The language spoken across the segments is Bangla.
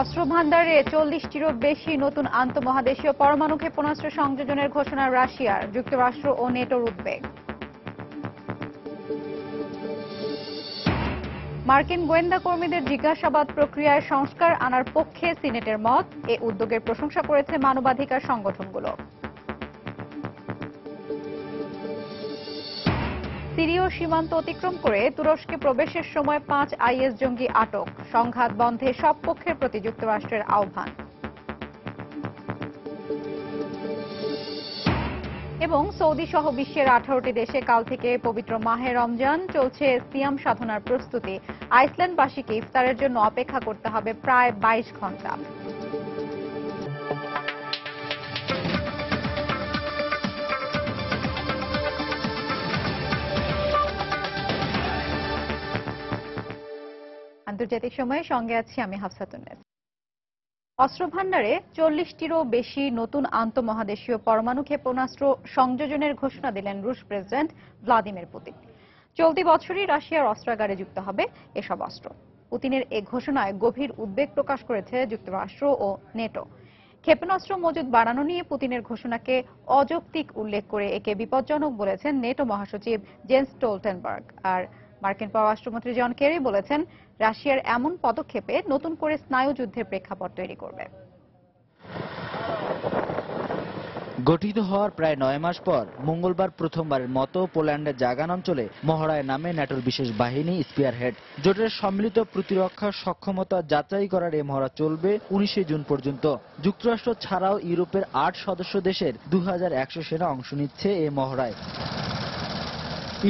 অস্ত্র ভান্ডারে 40টিরও বেশি নতুন আন্তঃমহাদেশীয় পরমাণু ক্ষেপণাস্ত্র সংযোজনের ঘোষণা রাশিয়ার, যুক্তরাষ্ট্র ও নেটোর উদ্বেগ। মার্কিন গোয়েন্দা কর্মীদের জিজ্ঞাসাবাদ প্রক্রিয়ায় সংস্কার আনার পক্ষে সিনেটের মত, এ উদ্যোগের প্রশংসা করেছে মানবাধিকার সংগঠনগুলো। সিরীয় সীমান্ত অতিক্রম করে তুরস্কে প্রবেশের সময় 5 আইএস জঙ্গি আটক, সংঘাত বন্ধে সব পক্ষের প্রতি যুক্তরাষ্ট্রের আহ্বান। এবং সৌদি সহ বিশ্বের 18টি দেশে কাল থেকে পবিত্র মাহে রমজান চলছে, সিয়াম সাধনার প্রস্তুতি। আইসল্যান্ডবাসীকে ইফতারের জন্য অপেক্ষা করতে হবে প্রায় 22 ঘন্টা। আন্তর্জাতিক সময়ে সঙ্গে আছি আমি হাফসাতুন্নেস। অস্ত্র ভান্ডারে 40টিরও বেশি নতুন আন্তঃমহাদেশীয় পরমাণু ক্ষেপণাস্ত্র সংযোজনের ঘোষণা দিলেন রুশ প্রেসিডেন্ট ভ্লাদিমির পুতিন। চলতি বছরই রাশিয়ার অস্ত্রাগারে যুক্ত হবে এসব অস্ত্র। পুতিনের এ ঘোষণায় গভীর উদ্বেগ প্রকাশ করেছে যুক্তরাষ্ট্র ও নেটো। ক্ষেপণাস্ত্র মজুদ বাড়ানো নিয়ে পুতিনের ঘোষণাকে অযৌক্তিক উল্লেখ করে একে বিপজ্জনক বলেছেন নেটো মহাসচিব জেন্স স্টোলটেনবার্গ। আর মার্কিন পররাষ্ট্রমন্ত্রী জন কেরি বলেছেন, রাশিয়ার এমন পদক্ষেপে নতুন করে স্নায়ুযুদ্ধের প্রেক্ষাপট তৈরি করবে। গঠিত হওয়ার প্রায় 9 মাস পর মঙ্গলবার প্রথমবারের মতো পোল্যান্ডের জাগান অঞ্চলে মহড়ায় নামে ন্যাটোর বিশেষ বাহিনী স্পিয়ারহেড। জোটের সম্মিলিত প্রতিরক্ষা সক্ষমতা যাচাই করার এই মহড়া চলবে 19 জুন পর্যন্ত। যুক্তরাষ্ট্র ছাড়াও ইউরোপের 8 সদস্য দেশের 2100 সেনা অংশ নিচ্ছে এই মহড়ায়।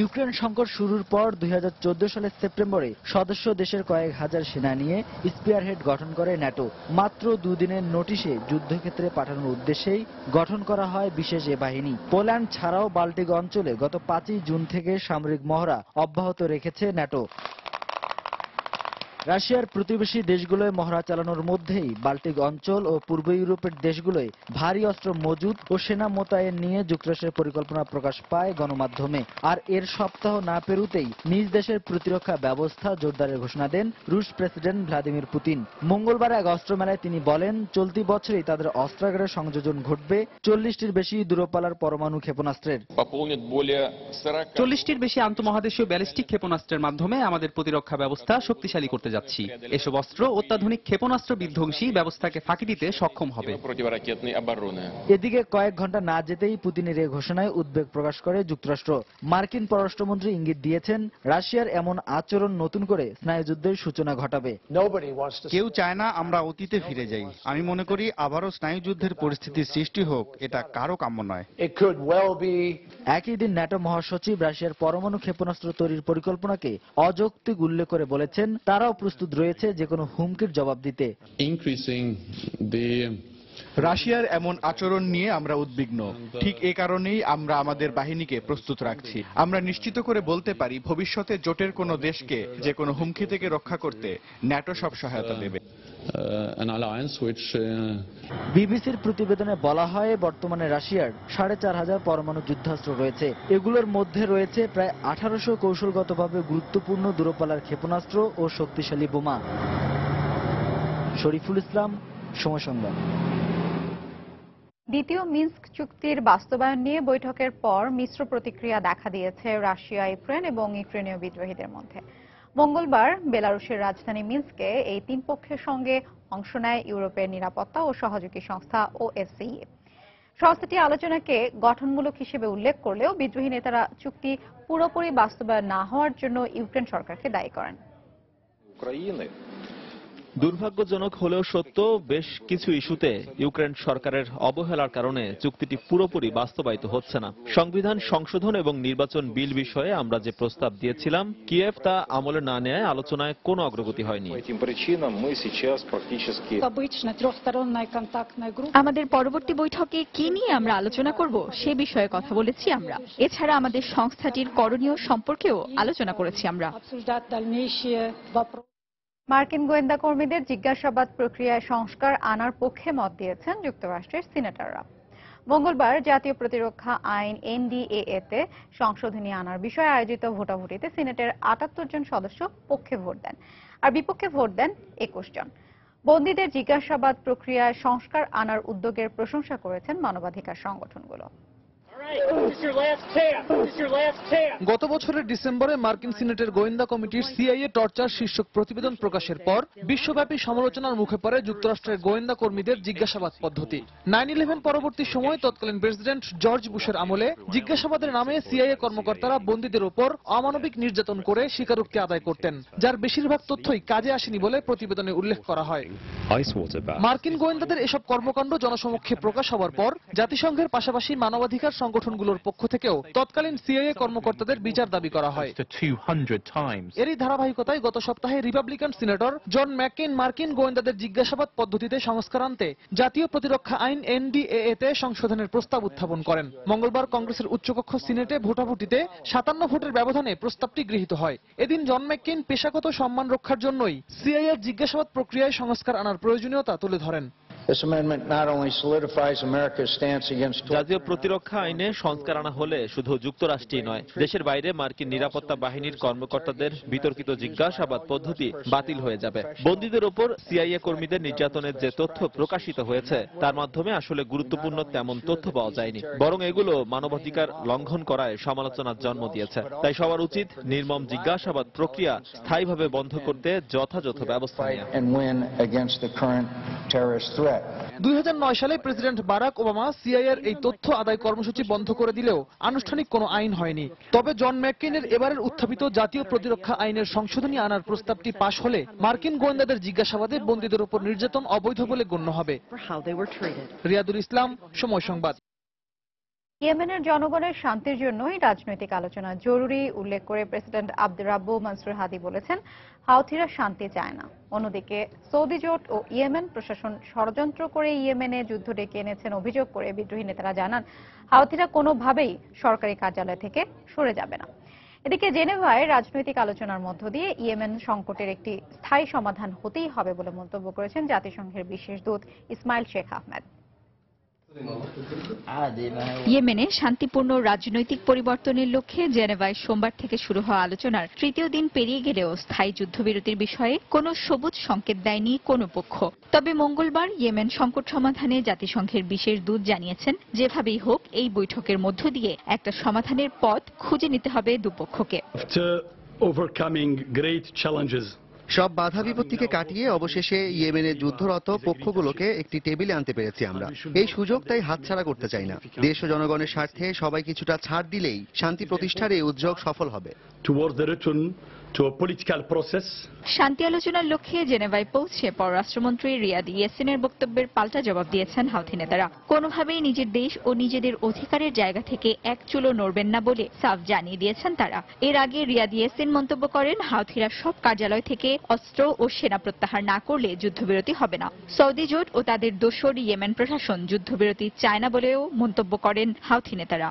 ইউক্রেন সংকট শুরুর পর 2014 সালের সেপ্টেম্বরে সদস্য দেশের কয়েক হাজার সেনা নিয়ে স্পিয়ারহেড গঠন করে ন্যাটো। মাত্র 2 দিনের নোটিশে যুদ্ধক্ষেত্রে পাঠানোর উদ্দেশ্যেই গঠন করা হয় বিশেষ এ বাহিনী। পোল্যান্ড ছাড়াও বাল্টিক অঞ্চলে গত 5 জুন থেকে সামরিক মহড়া অব্যাহত রেখেছে ন্যাটো। রাশিয়ার প্রতিবেশী দেশগুলোয় মহড়া চালানোর মধ্যেই বাল্টিক অঞ্চল ও পূর্ব ইউরোপের দেশগুলোয় ভারী অস্ত্র মজুদ ও সেনা মোতায়েন নিয়ে যুক্তরাষ্ট্রের পরিকল্পনা প্রকাশ পায় গণমাধ্যমে। আর এর সপ্তাহ না পেরুতেই নিজ দেশের প্রতিরক্ষা ব্যবস্থা জোরদারের ঘোষণা দেন রুশ প্রেসিডেন্ট ভ্লাদিমির পুতিন। মঙ্গলবার এক অস্ত্র মেলায় তিনি বলেন, চলতি বছরেই তাদের অস্ত্রাগারে সংযোজন ঘটবে 40টির বেশি দূরপাল্লার পরমাণু ক্ষেপণাস্ত্রের। 40টির বেশি আন্তঃমহাদেশীয় ব্যালিস্টিক ক্ষেপণাস্ত্রের মাধ্যমে আমাদের প্রতিরক্ষা ব্যবস্থা শক্তিশালী করতে যাচ্ছি। এসব অস্ত্র অত্যাধুনিক ক্ষেপণাস্ত্র বিধ্বংসী ব্যবস্থাকে ফাঁকি দিতে সক্ষম হবে। এদিকে কয়েক ঘন্টা না যেতেই পুতিনের এই ঘোষণায় উদ্বেগ প্রকাশ করে যুক্তরাষ্ট্র। মার্কিন পররাষ্ট্রমন্ত্রী ইঙ্গিত দিয়েছেন, রাশিয়ার এমন আচরণ নতুন করে স্নায়ুযুদ্ধের সূচনা ঘটাবে। কেউ চায় না আমরা অতীতে ফিরে যাই। আমি মনে করি আবারও স্নায়ুযুদ্ধের পরিস্থিতির সৃষ্টি হোক, এটা কারো কাম্য নয়। একই দিন ন্যাটো মহাসচিব রাশিয়ার পরমাণু ক্ষেপণাস্ত্র তৈরির পরিকল্পনাকে অযৌক্তিক উল্লেখ করে বলেছেন, তারাও প্রস্তুত রয়েছে যে কোনো হুমকির জবাব দিতে। রাশিয়ার এমন আচরণ নিয়ে আমরা উদ্বিগ্ন। ঠিক এ কারণেই আমরা আমাদের বাহিনীকে প্রস্তুত রাখছি। আমরা নিশ্চিত করে বলতে পারি, ভবিষ্যতে জোটের কোনো দেশকে যে কোনো হুমকি থেকে রক্ষা করতে ন্যাটো সব সহায়তা দেবে। বিবিসির প্রতিবেদনে বলা হয়, বর্তমানে রাশিয়ার 4500 পরমাণু যুদ্ধাস্ত্র রয়েছে। এগুলোর মধ্যে রয়েছে প্রায় 1800 কৌশলগতভাবে গুরুত্বপূর্ণ দূরপাল্লার ক্ষেপণাস্ত্র ও শক্তিশালী বোমা। শরীফুল ইসলাম, সময় সংবাদ। দ্বিতীয় মিন্স্ক চুক্তির বাস্তবায়ন নিয়ে বৈঠকের পর মিশ্র প্রতিক্রিয়া দেখা দিয়েছে রাশিয়া, ইউক্রেন এবং ইউক্রেনীয় বিদ্রোহীদের মধ্যে। মঙ্গলবার বেলারুশের রাজধানী মিন্স্কে এই 3 পক্ষের সঙ্গে অংশ নেয় ইউরোপের নিরাপত্তা ও সহযোগী সংস্থা OSCE। সংস্থাটি আলোচনাকে গঠনমূলক হিসেবে উল্লেখ করলেও বিদ্রোহী নেতারা চুক্তি পুরোপুরি বাস্তবায়ন না হওয়ার জন্য ইউক্রেন সরকারকে দায়ী করেন। দুর্ভাগ্যজনক হলেও সত্য, বেশ কিছু ইস্যুতে ইউক্রেন সরকারের অবহেলার কারণে চুক্তিটি পুরোপুরি বাস্তবায়িত হচ্ছে না। সংবিধান সংশোধন এবং নির্বাচন বিল বিষয়ে আমরা যে প্রস্তাব দিয়েছিলাম, কিয়েভ তা আমলে না নেয় আলোচনায় কোনো অগ্রগতি হয়নি। আমাদের পরবর্তী বৈঠকে কি নিয়ে আমরা আলোচনা করব সে বিষয়ে কথা বলেছি আমরা। এছাড়া আমাদের সংস্থাটির করণীয় সম্পর্কেও আলোচনা করেছি আমরা। মার্কিন গোয়েন্দা কর্মীদের জিজ্ঞাসাবাদ প্রক্রিয়ায় সংস্কার আনার পক্ষে মত দিয়েছেন যুক্তরাষ্ট্রের সিনেটররা। মঙ্গলবার জাতীয় প্রতিরক্ষা আইন NDAA তে সংশোধনী আনার বিষয়ে আয়োজিত ভোটাভুটিতে সিনেটের 78 জন সদস্য পক্ষে ভোট দেন আর বিপক্ষে ভোট দেন 21 জন। বন্দীদের জিজ্ঞাসাবাদ প্রক্রিয়ায় সংস্কার আনার উদ্যোগের প্রশংসা করেছেন মানবাধিকার সংগঠনগুলো। গত বছরের ডিসেম্বরে মার্কিন সিনেটের গোয়েন্দা কমিটির সিআইএ টর্চার শীর্ষক প্রতিবেদন প্রকাশের পর বিশ্বব্যাপী সমালোচনার মুখে পড়ে যুক্তরাষ্ট্রের গোয়েন্দা কর্মীদের জিজ্ঞাসাবাদ পদ্ধতি। 9/11 পরবর্তী সময়ে তৎকালীন প্রেসিডেন্ট জর্জ বুশের আমলে জিজ্ঞাসাবাদের নামে সিআইএ কর্মকর্তারা বন্দীদের ওপর অমানবিক নির্যাতন করে স্বীকারোক্তি আদায় করতেন, যার বেশিরভাগ তথ্যই কাজে আসেনি বলে প্রতিবেদনে উল্লেখ করা হয়। মার্কিন গোয়েন্দাদের এসব কর্মকাণ্ড জনসমক্ষে প্রকাশ হওয়ার পর জাতিসংঘের পাশাপাশি মানবাধিকার সংগঠনগুলোর পক্ষ থেকেও তৎকালীন সিআইএ কর্মকর্তাদের বিচার দাবি করা হয়। এরই ধারাবাহিকতায় গত সপ্তাহে রিপাবলিকান সিনেটর জন ম্যাককেইন মার্কিন গোয়েন্দাদের জিজ্ঞাসাবাদ পদ্ধতিতে সংস্কার আনতে জাতীয় প্রতিরক্ষা আইন NDAA তে সংশোধনের প্রস্তাব উত্থাপন করেন। মঙ্গলবার কংগ্রেসের উচ্চকক্ষ সিনেটে ভোটাভুটিতে 57 ভোটের ব্যবধানে প্রস্তাবটি গৃহীত হয়। এদিন জন ম্যাককেইন পেশাগত সম্মান রক্ষার জন্যই সিআইএর জিজ্ঞাসাবাদ প্রক্রিয়ায় সংস্কার আনার প্রয়োজনীয়তা তুলে ধরেন। জাতীয় প্রতিরক্ষা আইনে সংস্কার আনা হলে শুধু যুক্তরাষ্ট্রই নয়, দেশের বাইরে মার্কিন নিরাপত্তা বাহিনীর কর্মকর্তাদের বিতর্কিত জিজ্ঞাসাবাদ পদ্ধতি বাতিল হয়ে যাবে। বন্দীদের ওপর সিআইএ কর্মীদের নির্যাতনের যে তথ্য প্রকাশিত হয়েছে তার মাধ্যমে আসলে গুরুত্বপূর্ণ তেমন তথ্য পাওয়া যায়নি, বরং এগুলো মানবাধিকার লঙ্ঘন করায় সমালোচনার জন্ম দিয়েছে। তাই সবার উচিত নির্মম জিজ্ঞাসাবাদ প্রক্রিয়া স্থায়ীভাবে বন্ধ করতে যথাযথ ব্যবস্থা নেওয়া। 2009 সালে প্রেসিডেন্ট বারাক ওবামা সিআইএর এই তথ্য আদায় কর্মসূচি বন্ধ করে দিলেও আনুষ্ঠানিক কোনো আইন হয়নি। তবে জন ম্যাককেইনের এবারের উত্থাপিত জাতীয় প্রতিরক্ষা আইনের সংশোধনী আনার প্রস্তাবটি পাশ হলে মার্কিন গোয়েন্দাদের জিজ্ঞাসাবাদে বন্দীদের উপর নির্যাতন অবৈধ বলে গণ্য হবে। রিয়াদুল ইসলাম, সময় সংবাদ। ইয়েমেনের জনগণের শান্তির জন্যই রাজনৈতিক আলোচনা জরুরি উল্লেখ করে প্রেসিডেন্ট আব্দুর রাব্বু মানসুর হাদি বলেছেন, হাউথিরা শান্তি চায় না। অন্যদিকে সৌদি জোট ও ইয়েমেন প্রশাসন ষড়যন্ত্র করে ইয়েমেনে যুদ্ধ ডেকে এনেছেন অভিযোগ করে বিদ্রোহী নেতারা জানান, হাউথিরা কোনোভাবেই সরকারি কার্যালয় থেকে সরে যাবে না। এদিকে জেনেভায় রাজনৈতিক আলোচনার মধ্য দিয়ে ইয়েমেন সংকটের একটি স্থায়ী সমাধান হতেই হবে বলে মন্তব্য করেছেন জাতিসংঘের বিশেষ দূত ইসমাইল শেখ আহমেদ। ইয়েমেনে শান্তিপূর্ণ রাজনৈতিক পরিবর্তনের লক্ষ্যে জেনেভায় সোমবার থেকে শুরু হওয়া আলোচনার তৃতীয় দিন পেরিয়ে গেলেও স্থায়ী যুদ্ধবিরতির বিষয়ে কোনো সবুজ সংকেত দেয়নি কোনো পক্ষ। তবে মঙ্গলবার ইয়েমেন সংকট সমাধানে জাতিসংঘের বিশেষ দূত জানিয়েছেন, যেভাবেই হোক এই বৈঠকের মধ্য দিয়ে একটা সমাধানের পথ খুঁজে নিতে হবে দুপক্ষকে। সব বাধা বিপত্তিকে কাটিয়ে অবশেষে ইয়েমেনের যুদ্ধরত পক্ষগুলোকে একটি টেবিলে আনতে পেরেছি আমরা। এই সুযোগ তাই হাতছাড়া করতে চাই না। দেশ ও জনগণের স্বার্থে সবাই কিছুটা ছাড় দিলেই শান্তি প্রতিষ্ঠার এই উদ্যোগ সফল হবে। শান্তি আলোচনার লক্ষ্যে জেনেভায় পৌঁছে পররাষ্ট্রমন্ত্রী রিয়াদ ইয়াসিনের বক্তব্যের পাল্টা জবাব দিয়েছেন হাউথি নেতারা। কোনোভাবেই নিজের দেশ ও নিজেদের অধিকারের জায়গা থেকে এক চুলও নড়বেন না বলে সাফ জানিয়ে দিয়েছেন তারা। এর আগে রিয়াদ ইয়াসিন মন্তব্য করেন, হাউথিরা সব কার্যালয় থেকে অস্ত্র ও সেনা প্রত্যাহার না করলে যুদ্ধবিরতি হবে না। সৌদি জোট ও তাদের দোসর ইয়েমেন প্রশাসন যুদ্ধবিরতি চায় না বলেও মন্তব্য করেন হাউথি নেতারা।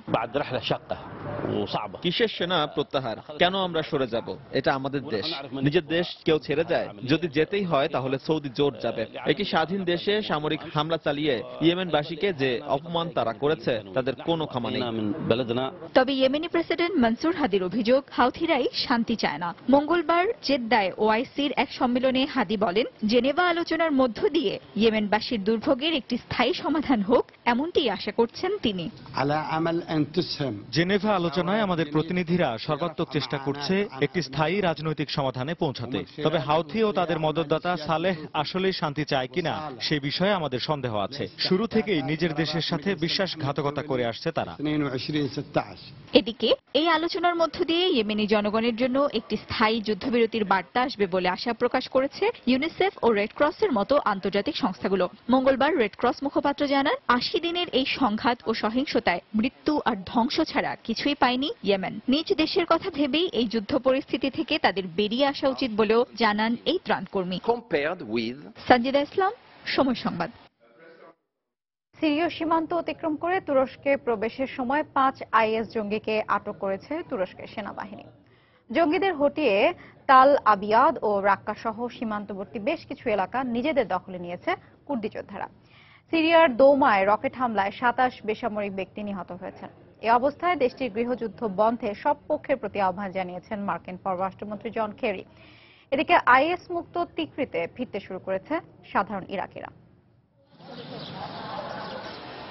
কিসের সেনা প্রত্যাহার? কেন আমরা সরে যাব? এটা আমাদের দেশ। নিজের দেশ কেউ ছেড়ে যায়? যদি যেতেই হয় তাহলে সৌদি জোট যাবে। একটি স্বাধীন দেশে সামরিক হামলা চালিয়ে ইয়েমেনবাসীকে যে অপমান তারা করেছে তাদের কোনো ক্ষমা নেই। তবে ইয়েমেনি প্রেসিডেন্ট মনসুর হাদির অভিযোগ, হাউথিরাই শান্তি চায় না। মঙ্গলবার জেদ্দায় ওআইসির এক সম্মেলনে হাদি বলেন, জেনেভা আলোচনার মধ্য দিয়ে ইয়েমেনবাসীর দুর্ভোগের একটি স্থায়ী সমাধান হোক, এমনটি আশা করছেন তিনি। জেনেভা আলোচনায় আমাদের প্রতিনিধিরা সর্বাত্মক চেষ্টা করছে একটি স্থায়ী রাজনৈতিক সমাধানে পৌঁছাতে। তবে হাউথি ও তাদের মদতদাতা সালেহ আসলেই শান্তি চায় কিনা সে বিষয়ে আমাদের সন্দেহ আছে। শুরু থেকেই নিজের দেশের সাথে বিশ্বাসঘাতকতা করে আসছে তারা। এদিকে এই আলোচনার মধ্য দিয়ে ইয়েমেনি জনগণের জন্য একটি স্থায়ী যুদ্ধবিরতির বার্তা আসবে বলে আশা প্রকাশ করেছে ইউনিসেফ ও রেড ক্রসের মতো আন্তর্জাতিক সংস্থাগুলো। মঙ্গলবার রেড ক্রস মুখপাত্র জানান, 80 দিনের এই সংঘাত ও সহিংসতায় মৃত্যু আর ধ্বংস ছাড়া কিছুই পায়নি ইয়েমেন। নিজ দেশের কথা ভেবেই এই যুদ্ধ পরিস্থিতি থেকে তাদের বেরিয়ে আসা উচিত বলেও জানান এই ত্রাণকর্মী। সঞ্জিদা ইসলাম, সময় সংবাদ। সিরীয় সীমান্ত অতিক্রম করে তুরস্কে প্রবেশের সময় 5 আইএস জঙ্গিকে আটক করেছে তুরস্কের সেনাবাহিনী। জঙ্গিদের হটিয়ে তাল আবিয়াদ ও রাক্কা সহ সীমান্তবর্তী বেশ কিছু এলাকা নিজেদের দখলে নিয়েছে কুর্দি যোদ্ধারা। সিরিয়ার দৌমায় রকেট হামলায় 27 বেসামরিক ব্যক্তি নিহত হয়েছেন। এ অবস্থায় দেশটির গৃহযুদ্ধ বন্ধে সব পক্ষের প্রতি আহ্বান জানিয়েছেন মার্কিন পররাষ্ট্রমন্ত্রী জন কেরি। এদিকে আইএস মুক্ত তিকরিতে ফিরতে শুরু করেছে সাধারণ ইরাকিরা।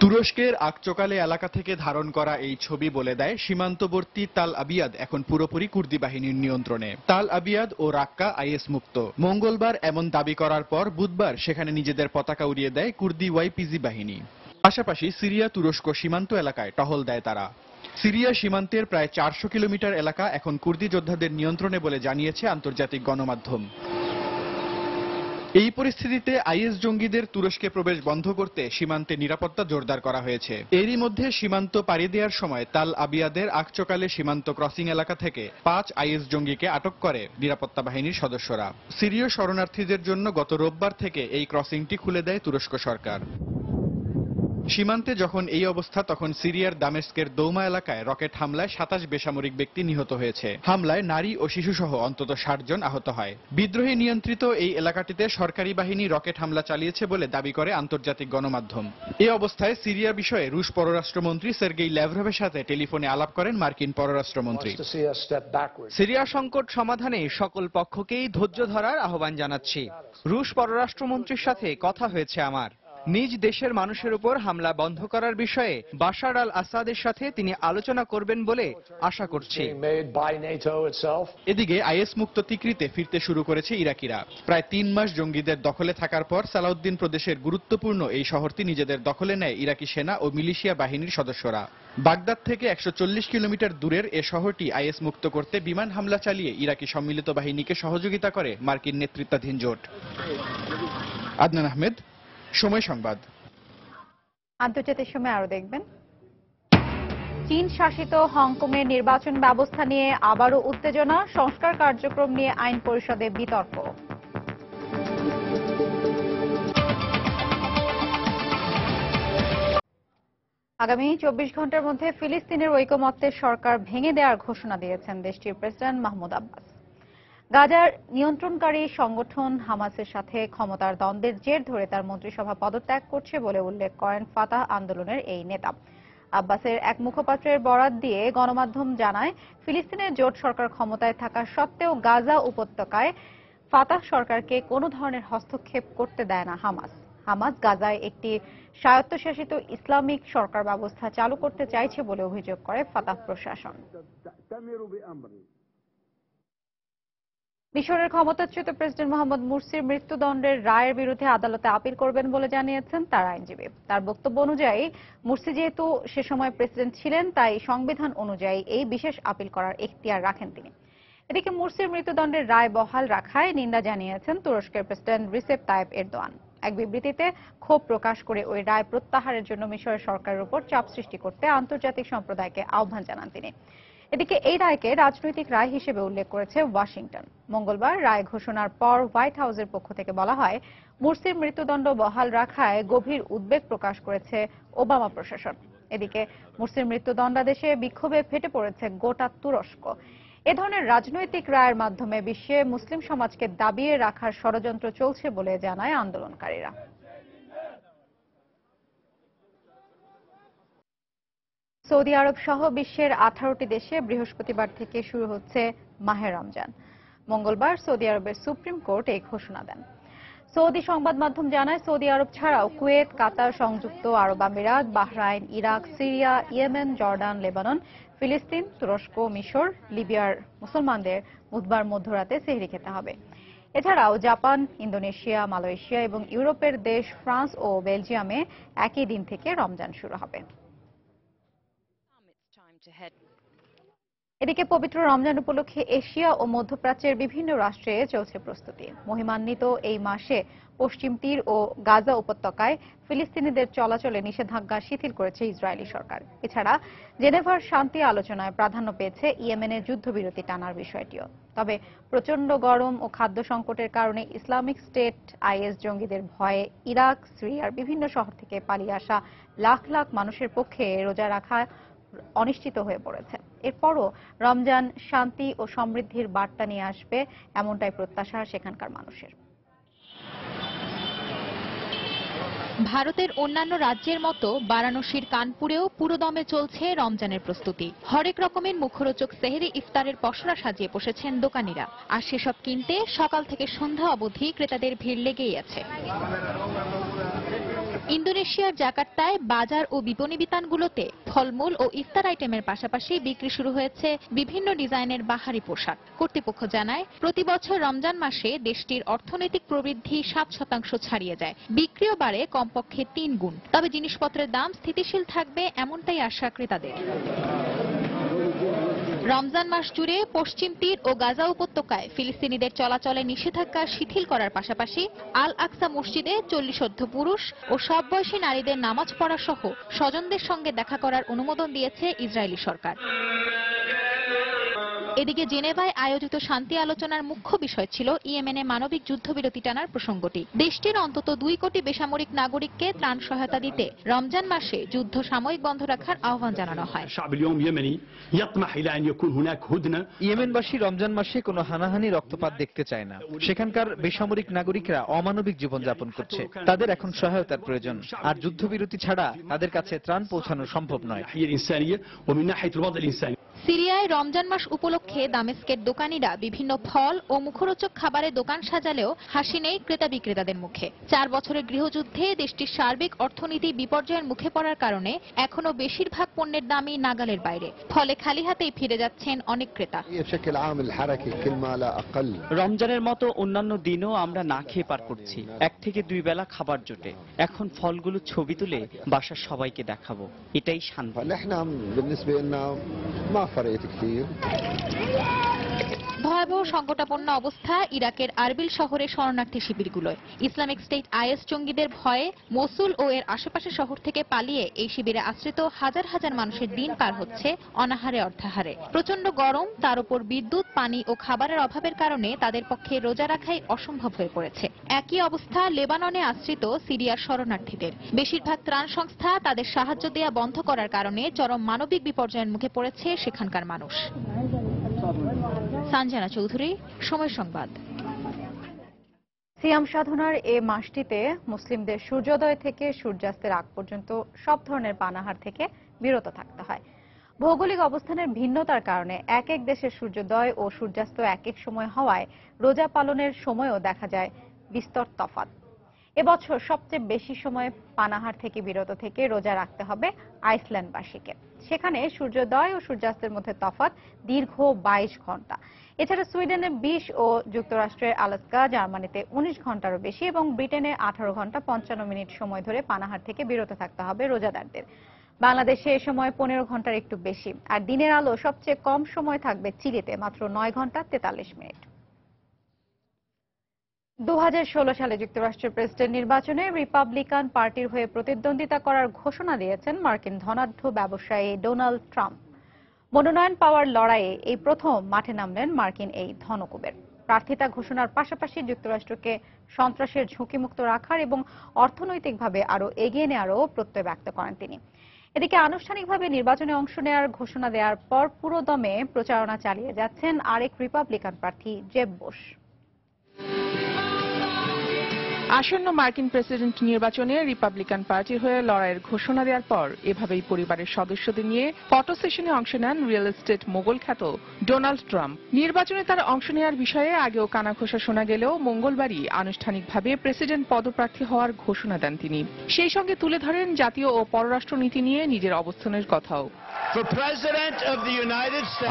তুরস্কের আকচকালে এলাকা থেকে ধারণ করা এই ছবি বলে দেয় সীমান্তবর্তী তাল আবিয়াদ এখন পুরোপুরি কুর্দি বাহিনীর নিয়ন্ত্রণে। তাল আবিয়াদ ও রাক্কা আইএস মুক্ত। মঙ্গলবার এমন দাবি করার পর বুধবার সেখানে নিজেদের পতাকা উড়িয়ে দেয় কুর্দি ওয়াইপিজি বাহিনী। পাশাপাশি সিরিয়া তুরস্ক সীমান্ত এলাকায় টহল দেয় তারা। সিরিয়া সীমান্তের প্রায় 400 কিলোমিটার এলাকা এখন কুর্দি যোদ্ধাদের নিয়ন্ত্রণে বলে জানিয়েছে আন্তর্জাতিক গণমাধ্যম। এই পরিস্থিতিতে আইএস জঙ্গিদের তুরস্কে প্রবেশ বন্ধ করতে সীমান্তে নিরাপত্তা জোরদার করা হয়েছে। এরই মধ্যে সীমান্ত পাড়ি দেওয়ার সময় তাল আবিয়াদের আকচকালে সীমান্ত ক্রসিং এলাকা থেকে 5 আইএস জঙ্গিকে আটক করে নিরাপত্তা বাহিনীর সদস্যরা। সিরীয় শরণার্থীদের জন্য গত রোববার থেকে এই ক্রসিংটি খুলে দেয় তুরস্ক সরকার। সীমান্তে যখন এই অবস্থা, তখন সিরিয়ার দামেস্কের দৌমা এলাকায় রকেট হামলায় 27 বেসামরিক ব্যক্তি নিহত হয়েছে। হামলায় নারী ও শিশুসহ অন্তত 60 জন আহত হয়। বিদ্রোহী নিয়ন্ত্রিত এই এলাকাটিতে সরকারি বাহিনী রকেট হামলা চালিয়েছে বলে দাবি করে আন্তর্জাতিক গণমাধ্যম। এই অবস্থায় সিরিয়া বিষয়ে রুশ পররাষ্ট্রমন্ত্রী সের্গেই ল্যাভরভের সাথে টেলিফোনে আলাপ করেন মার্কিন পররাষ্ট্রমন্ত্রী। সিরিয়া সংকট সমাধানে সকল পক্ষকেই ধৈর্য ধরার আহ্বান জানাচ্ছি। রুশ পররাষ্ট্রমন্ত্রীর সাথে কথা হয়েছে আমার। নিজ দেশের মানুষের উপর হামলা বন্ধ করার বিষয়ে বাশার আল আসাদের সাথে তিনি আলোচনা করবেন বলে আশা করছি। এদিকে আইএস মুক্ত তিকরিতে ফিরতে শুরু করেছে ইরাকিরা। প্রায় 3 মাস জঙ্গিদের দখলে থাকার পর সালাউদ্দিন প্রদেশের গুরুত্বপূর্ণ এই শহরটি নিজেদের দখলে নেয় ইরাকি সেনা ও মিলিশিয়া বাহিনীর সদস্যরা। বাগদাদ থেকে 140 কিলোমিটার দূরের এ শহরটি আইএস মুক্ত করতে বিমান হামলা চালিয়ে ইরাকি সম্মিলিত বাহিনীকে সহযোগিতা করে মার্কিন নেতৃত্বাধীন জোট। আদনান আহমেদ, সময় সংবাদ। আন্তর্জাতিক সময় আরো দেখবেন। চীন শাসিত হংকংয়ের নির্বাচন ব্যবস্থা নিয়ে আবারও উত্তেজনা, সংস্কার কার্যক্রম নিয়ে আইন পরিষদে বিতর্ক। আগামী 24 ঘন্টার মধ্যে ফিলিস্তিনের ঐকমত্যের সরকার ভেঙে দেওয়ার ঘোষণা দিয়েছেন দেশটির প্রেসিডেন্ট মাহমুদ আব্বাস। গাজার নিয়ন্ত্রণকারী সংগঠন হামাসের সাথে ক্ষমতার দ্বন্দ্বের জের ধরে তার মন্ত্রিসভা পদত্যাগ করছে বলে উল্লেখ করেন ফাতাহ আন্দোলনের এই নেতা। আব্বাসের এক মুখপাত্রের বরাত দিয়ে গণমাধ্যম জানায়, ফিলিস্তিনের জোট সরকার ক্ষমতায় থাকা সত্ত্বেও গাজা উপত্যকায় ফাতাহ সরকারকে কোনো ধরনের হস্তক্ষেপ করতে দেয় না হামাস। হামাস গাজায় একটি স্বায়ত্তশাসিত ইসলামিক সরকার ব্যবস্থা চালু করতে চাইছে বলে অভিযোগ করে ফাতাহ প্রশাসন। মিশরের ক্ষমতাচ্যুত প্রেসিডেন্ট মোহাম্মদ মুরসির মৃত্যুদণ্ডের রায়ের বিরুদ্ধে আদালতে আপিল করবেন বলে জানিয়েছেন তার আইনজীবী। তার বক্তব্য অনুযায়ী, মুরসি যেহেতু সে সময় প্রেসিডেন্ট ছিলেন, তাই সংবিধান অনুযায়ী এই বিশেষ আপিল করার এখতিয়ার রাখেন তিনি। এদিকে মুরসির মৃত্যুদণ্ডের রায় বহাল রাখায় নিন্দা জানিয়েছেন তুরস্কের প্রেসিডেন্ট রিসেপ তাইপ এরদোয়ান। এক বিবৃতিতে ক্ষোভ প্রকাশ করে ওই রায় প্রত্যাহারের জন্য মিশরের সরকারের উপর চাপ সৃষ্টি করতে আন্তর্জাতিক সম্প্রদায়কে আহ্বান জানান তিনি। এদিকে এই রায়কে রাজনৈতিক রায় হিসেবে উল্লেখ করেছে ওয়াশিংটন। মঙ্গলবার রায় ঘোষণার পর হোয়াইট হাউসের পক্ষ থেকে বলা হয়, মুরসির মৃত্যুদণ্ড বহাল রাখায় গভীর উদ্বেগ প্রকাশ করেছে ওবামা প্রশাসন। এদিকে মুরসির মৃত্যুদণ্ডাদেশে বিক্ষোভে ফেটে পড়েছে গোটা তুরস্ক। এ ধরনের রাজনৈতিক রায়ের মাধ্যমে বিশ্বে মুসলিম সমাজকে দাবিয়ে রাখার ষড়যন্ত্র চলছে বলে জানায় আন্দোলনকারীরা। সৌদি আরব সহ বিশ্বের 18টি দেশে বৃহস্পতিবার থেকে শুরু হচ্ছে মাহে রমজান। মঙ্গলবার সৌদি আরবের সুপ্রিম কোর্ট এই ঘোষণা দেন। সৌদি সংবাদ মাধ্যম জানায়, সৌদি আরব ছাড়াও কুয়েত, কাতার, সংযুক্ত আরব আমিরাত, Bahrain, Iraq, Syria, Yemen, Jordan, Lebanon, ফিলিস্তিন, তুরস্ক, মিশর, লিবিয়ার মুসলমানদের বুধবার মধ্যরাতে সেহরি খেতে হবে। এছাড়াও জাপান, ইন্দোনেশিয়া, মালয়েশিয়া এবং ইউরোপের দেশ ফ্রান্স ও বেলজিয়ামে একই দিন থেকে রমজান শুরু হবে। এদিকে পবিত্র রমজান উপলক্ষে এশিয়া ও মধ্যপ্রাচ্যের বিভিন্ন রাষ্ট্রে চলছে প্রস্তুতি। মহিমান্বিত এই মাসে পশ্চিম তীর ও গাজা উপত্যকায় ফিলিস্তিনিদের চলাচলে নিষেধাজ্ঞা শিথিল করেছে ইসরায়েলি সরকার। এছাড়া জেনেভার শান্তি আলোচনায় প্রাধান্য পেয়েছে ইয়েমেনের যুদ্ধবিরতি টানার বিষয়টিও। তবে প্রচণ্ড গরম ও খাদ্য সংকটের কারণে ইসলামিক স্টেট আইএস জঙ্গিদের ভয়ে ইরাক, সিরিয়ার বিভিন্ন শহর থেকে পালিয়ে আসা লাখ লাখ মানুষের পক্ষে রোজা রাখা অনিশ্চিত হয়ে পড়েছে। এরপরও রমজান শান্তি ও সমৃদ্ধির বার্তা নিয়ে আসবে, এমনটাই প্রত্যাশা সেখানকার মানুষের। ভারতের অন্যান্য রাজ্যের মতো বারাণসীর কানপুরেও পুরোদমে চলছে রমজানের প্রস্তুতি। হরেক রকমের মুখরোচক সেহরি ইফতারের পসরা সাজিয়ে বসেছেন দোকানিরা। আর সেসব কিনতে সকাল থেকে সন্ধ্যা অবধি ক্রেতাদের ভিড় লেগেই আছে। ইন্দোনেশিয়ার জাকার্তায় বাজার ও বিপণী বিতানগুলোতে ফলমূল ও ইফতার আইটেমের পাশাপাশি বিক্রি শুরু হয়েছে বিভিন্ন ডিজাইনের বাহারি পোশাক। কর্তৃপক্ষ জানায়, প্রতি বছর রমজান মাসে দেশটির অর্থনৈতিক প্রবৃদ্ধি 7% ছাড়িয়ে যায়। বিক্রিও বাড়ে কমপক্ষে 3 গুণ। তবে জিনিসপত্রের দাম স্থিতিশীল থাকবে এমনটাই আশা ক্রেতাদের। রমজান মাস জুড়ে পশ্চিম তীর ও গাজা উপত্যকায় ফিলিস্তিনিদের চলাচলে নিষেধাজ্ঞা শিথিল করার পাশাপাশি আল আকসা মসজিদে 40 পুরুষ ও সব বয়সী নারীদের নামাজ পড়া সহ স্বজনদের সঙ্গে দেখা করার অনুমোদন দিয়েছে ইসরায়েলি সরকার। এদিকে জেনেভায় আয়োজিত শান্তি আলোচনার মুখ্য বিষয় ছিল ইয়েমেনে মানবিক যুদ্ধবিরতি টানার প্রসঙ্গটি। দেশটির অন্তত 2 কোটি বেসামরিক নাগরিককে ত্রাণ সহায়তা দিতে রমজান মাসে যুদ্ধ সাময়িক বন্ধ রাখার আহ্বান জানানো হয়। ইয়েমেনবাসী রমজান মাসে কোনো হানাহানি রক্তপাত দেখতে চায় না। সেখানকার বেসামরিক নাগরিকরা অমানবিক জীবনযাপন করছে। তাদের এখন সহায়তার প্রয়োজন। আর যুদ্ধবিরতি ছাড়া তাদের কাছে ত্রাণ পৌঁছানো সম্ভব নয়। সিরিয়ায় রমজান মাস উপলক্ষে দামেস্কের দোকানিরা বিভিন্ন ফল ও মুখরোচক খাবারের দোকান সাজালেও হাসি নেই ক্রেতা বিক্রেতাদের মুখে। 4 বছরের গৃহযুদ্ধে দেশটির সার্বিক অর্থনীতি বিপর্যয়ের মুখে পড়ার কারণে এখনো বেশিরভাগ পণ্যের দামই নাগালের বাইরে। ফলে খালি হাতেই ফিরে যাচ্ছেন অনেক ক্রেতা। রমজানের মতো অন্যান্য দিনও আমরা না খেয়ে পার করছি। 1 থেকে 2 বেলা খাবার জোটে। এখন ফলগুলো ছবি তুলে বাসার সবাইকে দেখাবো, এটাই শান্তি। ভয়াবহ সংকটাপন্ন অবস্থা ইরাকের আরবিল শহরের শরণার্থী শিবিরগুলোয়। ইসলামিক স্টেট আইএস জঙ্গিদের ভয়ে মসুল ও এর আশেপাশের শহর থেকে পালিয়ে এই শিবিরে আশ্রিত হাজার হাজার মানুষের দিন পার হচ্ছে অনাহারে অর্থাহারে। প্রচন্ড গরম, তার উপর বিদ্যুৎ, পানি ও খাবারের অভাবের কারণে তাদের পক্ষে রোজা রাখাই অসম্ভব হয়ে পড়েছে। একই অবস্থা লেবাননে আশ্রিত সিরিয়ার শরণার্থীদের। বেশিরভাগ ত্রাণ সংস্থা তাদের সাহায্য দেয়া বন্ধ করার কারণে চরম মানবিক বিপর্যয়ের মুখে পড়েছে সেখানকার মানুষ। সঞ্জনা চৌধুরী, সময় সংবাদ। সিয়াম সাধনার এ মাসটিতে মুসলিমদের সূর্যোদয় থেকে সূর্যাস্তের আগ পর্যন্ত সব ধরনের পানাহার থেকে বিরত থাকতে হয়। ভৌগোলিক অবস্থানের ভিন্নতার কারণে এক এক দেশের সূর্যোদয় ও সূর্যাস্ত এক এক সময় হওয়ায় রোজা পালনের সময়ও দেখা যায় বিস্তর তফাৎ। এবছর সবচেয়ে বেশি সময় পানাহার থেকে বিরত থেকে রোজা রাখতে হবে আইসল্যান্ডবাসীকে। সেখানে সূর্যোদয় ও সূর্যাস্তের মধ্যে তফাৎ দীর্ঘ 22 ঘন্টা। এছাড়া সুইডেনে 20 ও যুক্তরাষ্ট্রের আলাস্কা, জার্মানিতে 19 ঘন্টারও বেশি এবং ব্রিটেনে 18 ঘন্টা 55 মিনিট সময় ধরে পানাহার থেকে বিরত থাকতে হবে রোজাদারদের। বাংলাদেশে এ সময় 15 ঘন্টার একটু বেশি। আর দিনের আলো সবচেয়ে কম সময় থাকবে চিলিতে, মাত্র 9 ঘন্টা 43 মিনিট। 2016 সালে যুক্তরাষ্ট্রের প্রেসিডেন্ট নির্বাচনে রিপাবলিকান পার্টির হয়ে প্রতিদ্বন্দ্বিতা করার ঘোষণা দিয়েছেন মার্কিন ধনাঢ্য ব্যবসায়ী ডোনাল্ড ট্রাম্প। মনোনয়ন পাওয়ার লড়াইয়ে এই প্রথম মাঠে নামলেন মার্কিন এই ধনকুবের। প্রার্থিতা ঘোষণার পাশাপাশি যুক্তরাষ্ট্রকে সন্ত্রাসের ঝুঁকিমুক্ত রাখার এবং অর্থনৈতিকভাবে আরও এগিয়ে নেওয়ারও প্রত্যয় ব্যক্ত করেন তিনি। এদিকে আনুষ্ঠানিকভাবে নির্বাচনে অংশ নেওয়ার ঘোষণা দেওয়ার পর পুরোদমে প্রচারণা চালিয়ে যাচ্ছেন আরেক রিপাবলিকান প্রার্থী জেব বুশ। আসন্ন মার্কিন প্রেসিডেন্ট নির্বাচনে রিপাবলিকান পার্টির হয়ে লড়াইয়ের ঘোষণা দেওয়ার পর এভাবেই পরিবারের সদস্যদের নিয়ে ফটো সেশনে অংশ নেন রিয়েল এস্টেট মোগল খ্যাত ডোনাল্ড ট্রাম্প। নির্বাচনে তার অংশ নেওয়ার বিষয়ে আগেও কানাঘোষা শোনা গেলেও মঙ্গলবারই আনুষ্ঠানিকভাবে প্রেসিডেন্ট পদপ্রার্থী হওয়ার ঘোষণা দেন তিনি। সেই সঙ্গে তুলে ধরেন জাতীয় ও পররাষ্ট্রনীতি নিয়ে নিজের অবস্থানের কথাও।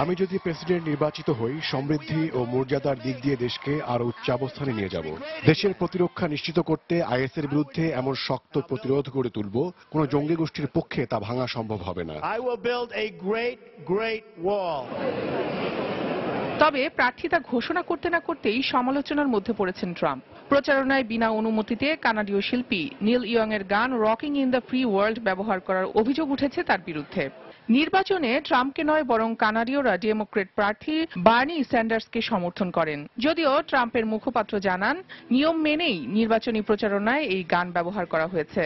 আমি যদি প্রেসিডেন্ট নির্বাচিত হই, সমৃদ্ধি ও মর্যাদার দিক দিয়ে দেশকে আরো উচ্চাবস্থানে নিয়ে যাব। দেশের প্রতিরক্ষা নিশ্চিত করতে আইএসের বিরুদ্ধে এমন শক্ত প্রতিরোধ গড়ে তুলব, কোন জঙ্গি গোষ্ঠীর পক্ষে তা ভাঙা সম্ভব হবে না। তবে প্রার্থিতা ঘোষণা করতে না করতেই সমালোচনার মধ্যে পড়েছেন ট্রাম্প। প্রচারণায় বিনা অনুমতিতে কানাডীয় শিল্পী নীল ইয়ং এর গান rocking in the free world ব্যবহার করার অভিযোগ উঠেছে তার বিরুদ্ধে। নির্বাচনে ট্রাম্পকে নয় বরং কানাডীয়রা ডেমোক্রেট প্রার্থী বার্নি স্যান্ডার্সকে সমর্থন করেন। যদিও ট্রাম্পের মুখপাত্র জানান, নিয়ম মেনেই নির্বাচনী প্রচারণায় এই গান ব্যবহার করা হয়েছে।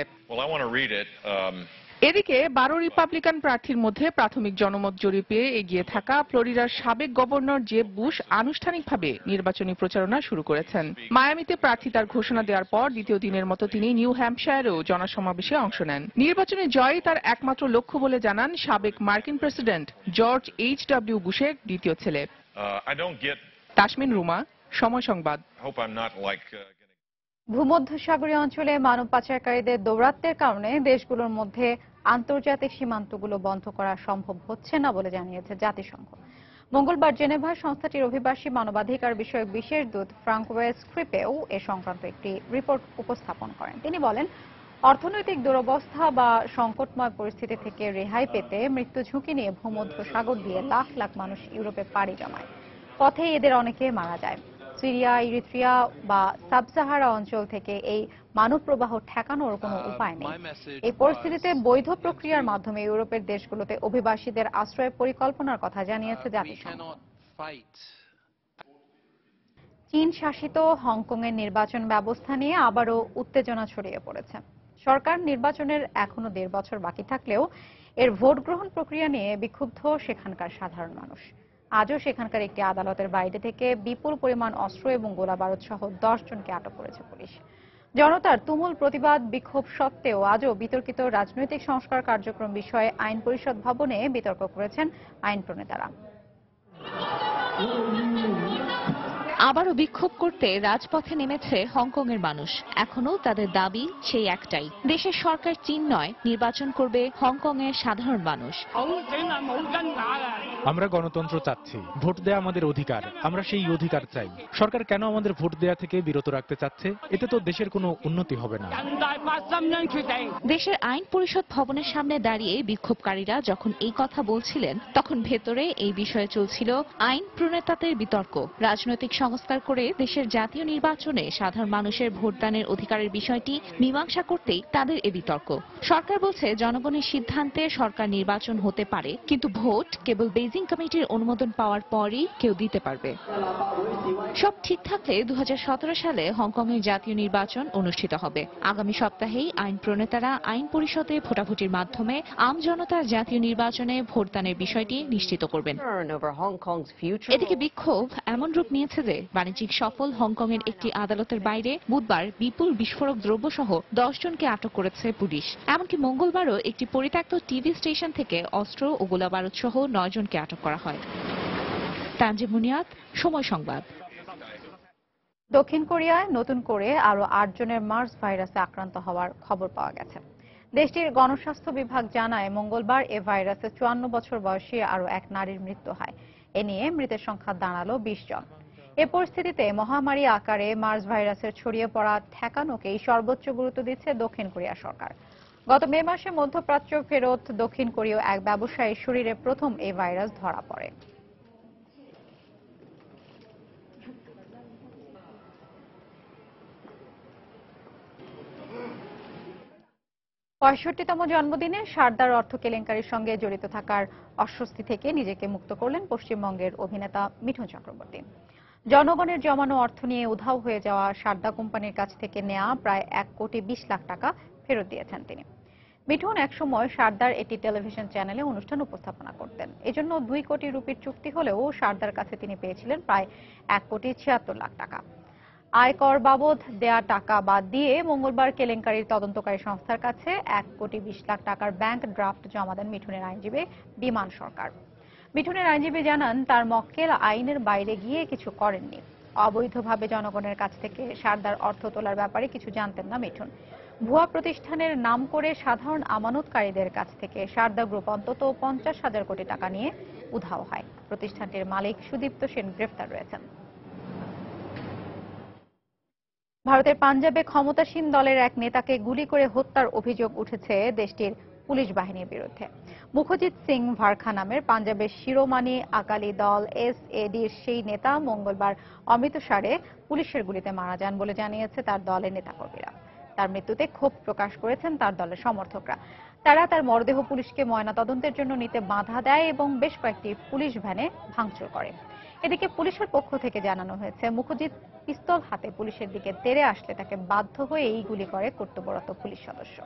এদিকে 12 রিপাবলিকান প্রার্থীর মধ্যে প্রাথমিক জনমত জরিপে এগিয়ে থাকা ফ্লোরিডার সাবেক গভর্নর জেব বুশ আনুষ্ঠানিকভাবে নির্বাচনী প্রচারণা শুরু করেছেন। মায়ামিতে প্রার্থিতার ঘোষণা দেওয়ার পর দ্বিতীয় দিনের মতো তিনি নিউ হ্যাম্পশায়ারেও জনসমাবেশে অংশ নেন। নির্বাচনে জয় তার একমাত্র লক্ষ্য বলে জানান সাবেক মার্কিন প্রেসিডেন্ট জর্জ H.W. বুশের দ্বিতীয় ছেলে। তাসমিন রুমা, সময় সংবাদ। ভূমধ্যসাগরীয় অঞ্চলে মানব পাচারকারীদের দৌরাত্ম্যের কারণে দেশগুলোর মধ্যে আন্তর্জাতিক সীমান্তগুলো বন্ধ করা সম্ভব হচ্ছে না বলে জানিয়েছে জাতিসংঘ। মঙ্গলবার জেনেভায় সংস্থাটির অভিবাসী মানবাধিকার বিষয়ক বিশেষ দূত ফ্রাঙ্কোয়েস ক্রিপেও এ সংক্রান্ত একটি রিপোর্ট উপস্থাপন করেন। তিনি বলেন, অর্থনৈতিক দুরবস্থা বা সংকটময় পরিস্থিতি থেকে রেহাই পেতে মৃত্যু ঝুঁকি নিয়ে ভূমধ্যসাগর দিয়ে লাখ লাখ মানুষ ইউরোপে পাড়ি জমায়। পথে এদের অনেকে মারা যায়। সিরিয়া, ইরিত্রিয়া বা সাবসাহারা অঞ্চল থেকে এই মানব প্রবাহ ঠেকানোর কোনো উপায় নেই। এই পরিস্থিতিতে বৈধ প্রক্রিয়ার মাধ্যমে ইউরোপের দেশগুলোতে অভিবাসীদের আশ্রয়ের পরিকল্পনার কথা জানিয়েছে জাতিসংঘ। চীন শাসিত হংকংয়ের নির্বাচন ব্যবস্থা নিয়ে আবারও উত্তেজনা ছড়িয়ে পড়েছে। সরকার নির্বাচনের এখনো 1.5 বছর বাকি থাকলেও এর ভোট গ্রহণ প্রক্রিয়া নিয়ে বিক্ষুব্ধ সেখানকার সাধারণ মানুষ। আজও সেখানকার একটি আদালতের বাইরে থেকে বিপুল পরিমাণ অস্ত্র এবং গোলাবারুদ সহ 10 জনকে আটক করেছে পুলিশ। জনতার তুমুল প্রতিবাদ বিক্ষোভ সত্ত্বেও আজও বিতর্কিত রাজনৈতিক সংস্কার কার্যক্রম বিষয়ে আইন পরিষদ ভবনে বিতর্ক করেছেন আইন প্রণেতারা। আবারও বিক্ষোভ করতে রাজপথে নেমেছে হংকংয়ের মানুষ। এখনো তাদের দাবি সেই একটাই, দেশের সরকার চীন নয়, নির্বাচন করবে হংকংয়ের সাধারণ মানুষ। আমরা গণতন্ত্র চাচ্ছি, ভোট দেয়া আমাদের অধিকার, আমরা সেই অধিকার চাই। সরকার কেন আমাদের ভোট দেয়া থেকে বিরত রাখতে চাচ্ছে? এতে তো দেশের কোনো উন্নতি হবে না। দেশের আইন পরিষদ ভবনের সামনে দাঁড়িয়ে বিক্ষোভকারীরা যখন এই কথা বলছিলেন, তখন ভেতরে এই বিষয়ে চলছিল আইন প্রণেতাদের বিতর্ক। রাজনৈতিক সংস্কার করে দেশের জাতীয় নির্বাচনে সাধারণ মানুষের ভোটদানের অধিকারের বিষয়টি মীমাংসা করতেই তাদের এ বিতর্ক। সরকার বলছে জনগণের সিদ্ধান্তে সরকার নির্বাচন হতে পারে, কিন্তু ভোট কেবল বেইজিং কমিটির অনুমোদন পাওয়ার পরই কেউ দিতে পারবে। সব ঠিক থাকলে 2017 সালে হংকংয়ের জাতীয় নির্বাচন অনুষ্ঠিত হবে। আগামী সপ্তাহেই আইন প্রণেতারা আইন পরিষদে ভোটাভুটির মাধ্যমে আম জনতার জাতীয় নির্বাচনে ভোটদানের বিষয়টি নিশ্চিত করবেন। এদিকে বিক্ষোভ এমন রূপ নিয়েছে যে বাণিজ্যিক সফল হংকংয়ের একটি আদালতের বাইরে বুধবার বিপুল বিস্ফোরক দ্রব্য সহ 10 জনকে আটক করেছে পুলিশ। এমনকি মঙ্গলবারও একটি পরিত্যক্ত টিভি স্টেশন থেকে অস্ত্র ও গোলাবারুদ সহ 9 জনকে আটক করা হয়। তানজিম মুনিয়াত, সময় সংবাদ। দক্ষিণ কোরিয়ায় নতুন করে আরো 8 জনের মার্স ভাইরাসে আক্রান্ত হওয়ার খবর পাওয়া গেছে। দেশটির গণস্বাস্থ্য বিভাগ জানায়, মঙ্গলবার এ ভাইরাসে 54 বছর বয়সী আরো এক নারীর মৃত্যু হয়। এ নিয়ে মৃতের সংখ্যা দাঁড়ালো 20 জন। এ পরিস্থিতিতে মহামারী আকারে মার্স ভাইরাসের ছড়িয়ে পড়া ঠেকানোকেই সর্বোচ্চ গুরুত্ব দিচ্ছে দক্ষিণ কোরিয়া সরকার। গত মে মাসে মধ্যপ্রাচ্য ফেরত দক্ষিণ কোরীয় এক ব্যবসায়ীর শরীরে প্রথম এই ভাইরাস ধরা পড়ে। 65তম জন্মদিনে সারদার অর্থ কেলেঙ্কারির সঙ্গে জড়িত থাকার অস্বস্তি থেকে নিজেকে মুক্ত করলেন পশ্চিমবঙ্গের অভিনেতা মিঠুন চক্রবর্তী। জনগণের জমানো অর্থ নিয়ে উধাও হয়ে যাওয়া সারদা কোম্পানির কাছ থেকে নেওয়া প্রায় 1,20,00,000 টাকা ফেরত দিয়েছেন তিনি। মিঠুন একসময় সারদার একটি টেলিভিশন চ্যানেলে অনুষ্ঠান উপস্থাপনা করতেন। এজন্য 2 কোটি রুপির চুক্তি হলেও সারদার কাছে তিনি পেয়েছিলেন প্রায় 1,76,00,000 টাকা। আয়কর বাবদ দেয়া টাকা বাদ দিয়ে মঙ্গলবার কেলেঙ্কারির তদন্তকারী সংস্থার কাছে 1,20,00,000 টাকার ব্যাংক ড্রাফট জমা দেন মিঠুনের আইনজীবী বিমান সরকার। মিঠুনের আইনজীবী জানান, তার মক্কেল আইনের বাইরে গিয়ে কিছু করেননি। অবৈধভাবে জনগণের কাছ থেকে সারদার অর্থ তোলার ব্যাপারে কিছু জানতেন না মিঠুন। ভুয়া প্রতিষ্ঠানের নাম করে সাধারণ আমানতকারীদের কাছ থেকে সারদা গ্রুপ অন্তত 50,000 কোটি টাকা নিয়ে উধাও হয়। প্রতিষ্ঠানটির মালিক সুদীপ্ত সেন গ্রেফতার রয়েছেন। ভারতের পাঞ্জাবে ক্ষমতাসীন দলের এক নেতাকে গুলি করে হত্যার অভিযোগ উঠেছে দেশটির পুলিশ বাহিনীর বিরুদ্ধে। মুখজিৎ সিং ভারখা নামের পাঞ্জাবের শিরোমণি আকালি দল SADর সেই নেতা মঙ্গলবার অমৃতসরে পুলিশের গুলিতে মারা যান বলে জানিয়েছে তার দলের নেতাকর্মীরা। তার মৃত্যুতে ক্ষোভ প্রকাশ করেছেন তার দলের সমর্থকরা। তারা তার মরদেহ পুলিশকে ময়নাতদন্তের জন্য নিতে বাধা দেয় এবং বেশ কয়েকটি পুলিশ ভ্যানে ভাঙচুর করে। এদিকে পুলিশের পক্ষ থেকে জানানো হয়েছে, মুখজিৎ পিস্তল হাতে পুলিশের দিকে তেড়ে আসলে তাকে বাধ্য হয়ে এই গুলি করে কর্তব্যরত পুলিশ সদস্য।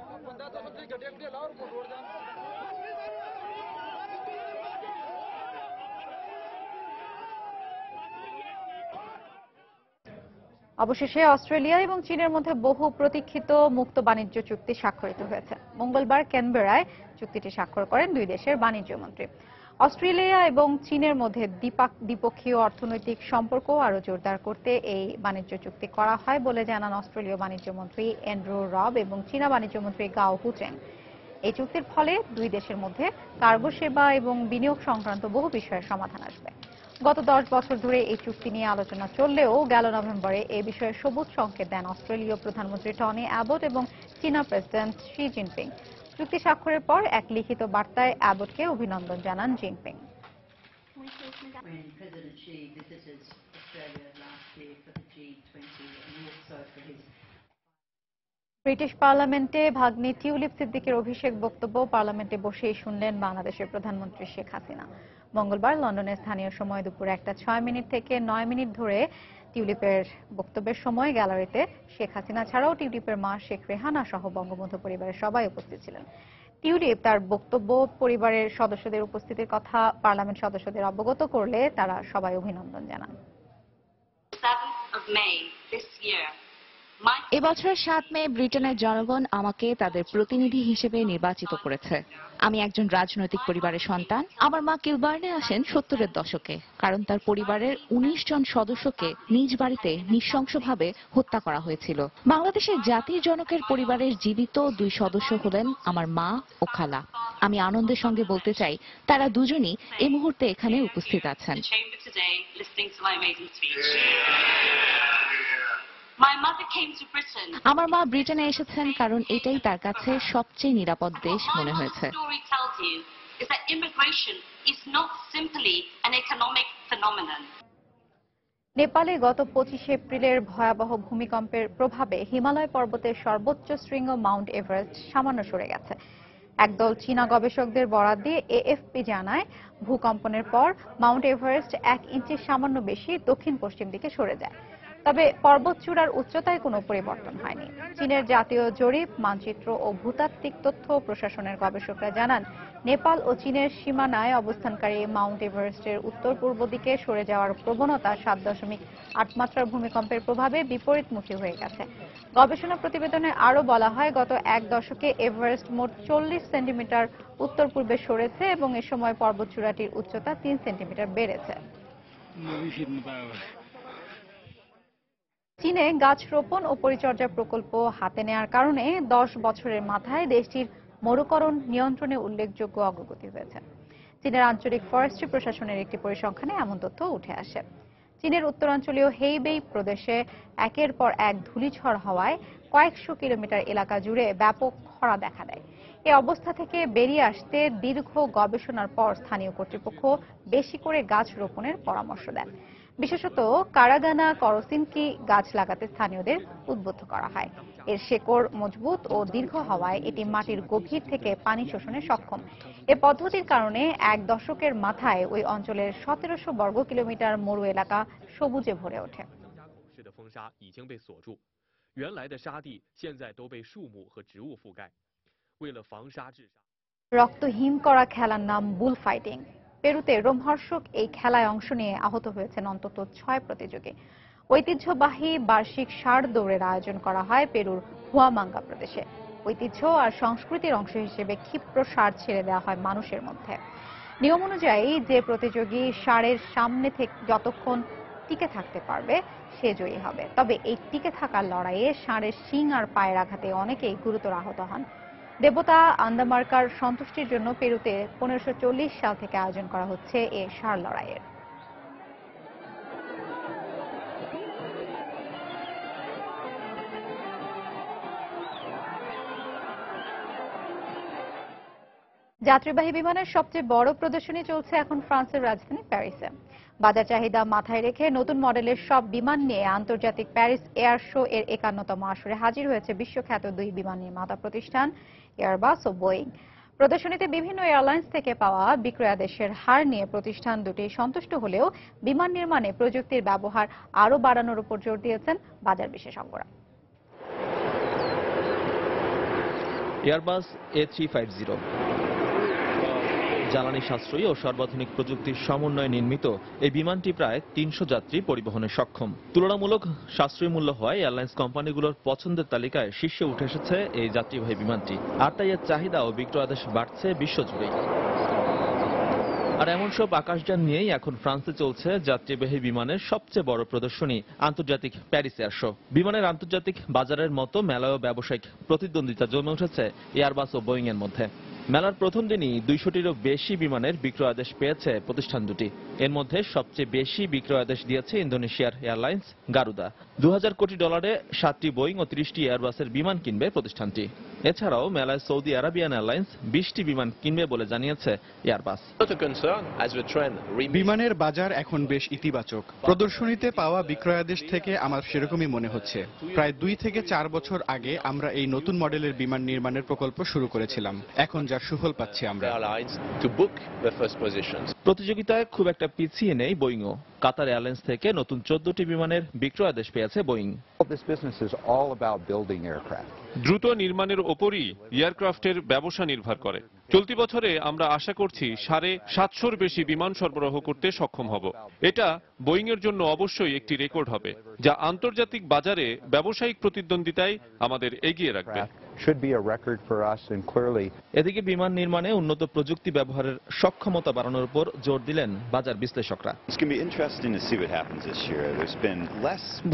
অবশেষে অস্ট্রেলিয়া এবং চীনের মধ্যে বহু প্রতীক্ষিত মুক্ত বাণিজ্য চুক্তি স্বাক্ষরিত হয়েছে। মঙ্গলবার ক্যানবেরায় চুক্তিটি স্বাক্ষর করেন দুই দেশের বাণিজ্য মন্ত্রী। অস্ট্রেলিয়া এবং চীনের মধ্যে দ্বিপক্ষীয় অর্থনৈতিক সম্পর্ক আরও জোরদার করতে এই বাণিজ্য চুক্তি করা হয় বলে জানান অস্ট্রেলীয় বাণিজ্য মন্ত্রী অ্যান্ড্রু রব এবং চীনা বাণিজ্য মন্ত্রী গাও হুচেং। এই চুক্তির ফলে দুই দেশের মধ্যে কার্গো সেবা এবং বিনিয়োগ সংক্রান্ত বহু বিষয়ের সমাধান আসবে। গত 10 বছর ধরে এই চুক্তি নিয়ে আলোচনা চললেও গেল নভেম্বরে এ বিষয়ে সবুজ সংকেত দেন অস্ট্রেলীয় প্রধানমন্ত্রী টনি অ্যাবট এবং চীনা প্রেসিডেন্ট শি জিনপিং। চুক্তি স্বাক্ষরের পর এক লিখিত বার্তায় অ্যাবটকে অভিনন্দন জানান জিনপিং। ব্রিটিশ পার্লামেন্টে ভাগ্নে টিউলিপ সিদ্দিকের অভিষেক বক্তব্য পার্লামেন্টে বসেই শুনলেন বাংলাদেশের প্রধানমন্ত্রী শেখ হাসিনা। মঙ্গলবার লন্ডনের স্থানীয় সময় দুপুর 1:06 থেকে 9 মিনিট ধরে টিউলিপের বক্তব্যের সময় গ্যালারিতে শেখ হাসিনা ছাড়াও টিউলিপের মা শেখ রেহানা সহ বঙ্গবন্ধু পরিবারের সবাই উপস্থিত ছিলেন। টিউলিপ তার বক্তব্য পরিবারের সদস্যদের উপস্থিতির কথা পার্লামেন্ট সদস্যদের অবগত করলে তারা সবাই অভিনন্দন জানান। এবছরের 7 মে ব্রিটেনের জনগণ আমাকে তাদের প্রতিনিধি হিসেবে নির্বাচিত করেছে। আমি একজন রাজনৈতিক পরিবারের সন্তান। আমার মা কিলবার্নে আসেন 70-এর দশকে, কারণ তার পরিবারের 19 জন সদস্যকে নিজ বাড়িতে নৃশংসভাবে হত্যা করা হয়েছিল। বাংলাদেশের জাতির জনকের পরিবারের জীবিত 2 সদস্য হলেন আমার মা ও খালা। আমি আনন্দের সঙ্গে বলতে চাই তারা দুজনই এই মুহূর্তে এখানে উপস্থিত আছেন। আমার মা ব্রিটেনে এসেছেন কারণ এটাই তার কাছে সবচেয়ে নিরাপদ দেশ মনে হয়েছে। নেপালে গত 25 এপ্রিলের ভয়াবহ ভূমিকম্পের প্রভাবে হিমালয় পর্বতের সর্বোচ্চ শৃঙ্গ মাউন্ট এভারেস্ট সামান্য সরে গেছে। একদল চীনা গবেষকদের বরাত দিয়ে এএফপি জানায়, ভূকম্পনের পর মাউন্ট এভারেস্ট 1 ইঞ্চির সামান্য বেশি দক্ষিণ পশ্চিম দিকে সরে যায়। তবে পর্বতচূড়ার উচ্চতায় কোনো পরিবর্তন হয়নি। চীনের জাতীয় জরিপ, মানচিত্র ও ভূতাত্ত্বিক তথ্য প্রশাসনের গবেষকরা জানান, নেপাল ও চীনের সীমানায় অবস্থানকারী মাউন্ট এভারেস্টের উত্তর পূর্ব দিকে সরে যাওয়ার প্রবণতা 7.8 মাত্রার ভূমিকম্পের প্রভাবে বিপরীতমুখী হয়ে গেছে। গবেষণা প্রতিবেদনে আরও বলা হয়, গত 1 দশকে এভারেস্ট মোট 40 সেন্টিমিটার উত্তর পূর্বে সরেছে এবং এ সময় পর্বতচূড়াটির উচ্চতা 3 সেন্টিমিটার বেড়েছে। চীনে গাছ রোপণ ও পরিচর্যা প্রকল্প হাতে নেওয়ার কারণে 10 বছরের মাথায় দেশটির মরুকরণ নিয়ন্ত্রণে উল্লেখযোগ্য অগ্রগতি হয়েছে। চীনের আঞ্চলিক ফরেস্ট্রি প্রশাসনের একটি পরিসংখ্যানে এমন তথ্য উঠে আসে। চীনের উত্তরাঞ্চলীয় হেইবেই প্রদেশে একের পর এক ধূলিঝড় হওয়ায় কয়েকশো কিলোমিটার এলাকা জুড়ে ব্যাপক খরা দেখা দেয়। এই অবস্থা থেকে বেরিয়ে আসতে দীর্ঘ গবেষণার পর স্থানীয় কর্তৃপক্ষ বেশি করে গাছ রোপণের পরামর্শ দেন। বিশেষত কারাগানা করসিনকি গাছ লাগাতে স্থানীয়দের উদ্বুদ্ধ করা হয়। এর শেকড় মজবুত ও দীর্ঘ হওয়ায় এটি মাটির গভীর থেকে পানি শোষণে সক্ষম। এ পদ্ধতির কারণে 1 দশকের মাথায় ওই অঞ্চলের 1700 বর্গ কিলোমিটার মরু এলাকা সবুজে ভরে ওঠে। রক্তহীন করা খেলার নাম বুল ফাইটিং। পেরুতে রোমহর্ষক এই খেলায় অংশ নিয়ে আহত হয়েছেন অন্তত 6 প্রতিযোগী। ঐতিহ্যবাহী বার্ষিক ষাঁড় দৌড়ের আয়োজন করা হয় পেরুর হুয়ামাঙ্গা প্রদেশে। ঐতিহ্য আর সংস্কৃতির অংশ হিসেবে ক্ষিপ্র ষাঁড় ছেড়ে দেওয়া হয় মানুষের মধ্যে। নিয়ম অনুযায়ী যে প্রতিযোগী ষাঁড়ের সামনে থেকে যতক্ষণ টিকে থাকতে পারবে সে জয়ী হবে। তবে এই টিকে থাকার লড়াইয়ে ষাঁড়ের শিং আর পায়ের আঘাতে অনেকেই গুরুতর আহত হন। দেবতা আন্দামার্কার সন্তুষ্টির জন্য পেরুতে 1540 সাল থেকে আয়োজন করা হচ্ছে এই ষাঁড় লড়াইয়ের। যাত্রীবাহী বিমানের সবচেয়ে বড় প্রদর্শনী চলছে এখন ফ্রান্সের রাজধানী প্যারিসে। বাজার চাহিদা মাথায় রেখে নতুন মডেলের সব বিমান নিয়ে আন্তর্জাতিক প্যারিস এয়ার শো এর 51তম আসরে হাজির হয়েছে বিশ্বখ্যাত 2 বিমান নির্মাতা প্রতিষ্ঠান এয়ারবাস ও বোয়িং। প্রদর্শনীতে বিভিন্ন এয়ারলাইন্স থেকে পাওয়া বিক্রয়াদেশের হার নিয়ে প্রতিষ্ঠান দুটি সন্তুষ্ট হলেও বিমান নির্মাণে প্রযুক্তির ব্যবহার আরও বাড়ানোর উপর জোর দিয়েছেন বাজার বিশেষজ্ঞরা। এয়ারবাস A350 জ্বালানি সাশ্রয়ী ও সর্বাধুনিক প্রযুক্তির সমন্বয়ে নির্মিত এই বিমানটি প্রায় 300 যাত্রী পরিবহনে সক্ষম। তুলনামূলক সাশ্রয়ী মূল্য হয় এয়ারলাইন্স কোম্পানিগুলোর পছন্দের তালিকায় শীর্ষে উঠে এসেছে এই যাত্রীবাহী বিমানটি। আর তাই এর চাহিদা ও বিক্রয়াদেশ বাড়ছে বিশ্বজুড়েই। আর এমন সব আকাশযান নিয়েই এখন ফ্রান্সে চলছে যাত্রীবাহী বিমানের সবচেয়ে বড় প্রদর্শনী আন্তর্জাতিক প্যারিস এয়ার শো। বিমানের আন্তর্জাতিক বাজারের মতো মেলায়ও ব্যবসায়িক প্রতিদ্বন্দ্বিতা জমে উঠেছে এয়ারবাস ও বোয়িং এর মধ্যে। মেলার প্রথম দিনই 200টিরও বেশি বিমানের বিক্রয়াদেশ পেয়েছে প্রতিষ্ঠান দুটি। এর মধ্যে সবচেয়ে বেশি বিক্রয়াদেশ দিয়েছে ইন্দোনেশিয়ার এয়ারলাইন্স গারুদা। $2000 কোটি 7টি বোয়িং ও 30টি এয়ারবাসের বিমান কিনবে প্রতিষ্ঠানটি। এছাড়াও মেলায় সৌদি আরাবিয়ান এয়ারলাইন্স 20টি বিমান কিনবে বলে জানিয়েছে এয়ারবাস। বিমানের বাজার এখন বেশ ইতিবাচক। প্রদর্শনীতে পাওয়া বিক্রয়াদেশ থেকে আমার সেরকমই মনে হচ্ছে। প্রায় 2 থেকে 4 বছর আগে আমরা এই নতুন মডেলের বিমান নির্মাণের প্রকল্প শুরু করেছিলাম। এখন যার সুফল পাচ্ছি আমরা। প্রতিযোগিতায় খুব একটা পিছিয়ে নেই বোয়িংও। কাতার এয়ারলাইন্স থেকে নতুন 14টি বিমানের বিক্রয়াদেশ পেয়েছে বোয়িং। দ্রুত নির্মাণের ওপরই এয়ারক্রাফটের ব্যবসা নির্ভর করে। চলতি বছরে আমরা আশা করছি 750-র বেশি বিমান সরবরাহ করতে সক্ষম হব। এটা বোয়িং এর জন্য অবশ্যই একটি রেকর্ড হবে, যা আন্তর্জাতিক বাজারে ব্যবসায়িক প্রতিদ্বন্দ্বিতায় আমাদের এগিয়ে রাখবে। এদিকে বিমান নির্মাণে উন্নত প্রযুক্তি ব্যবহারের সক্ষমতা বাড়ানোর উপর জোর দিলেন বাজার বিশ্লেষকরা।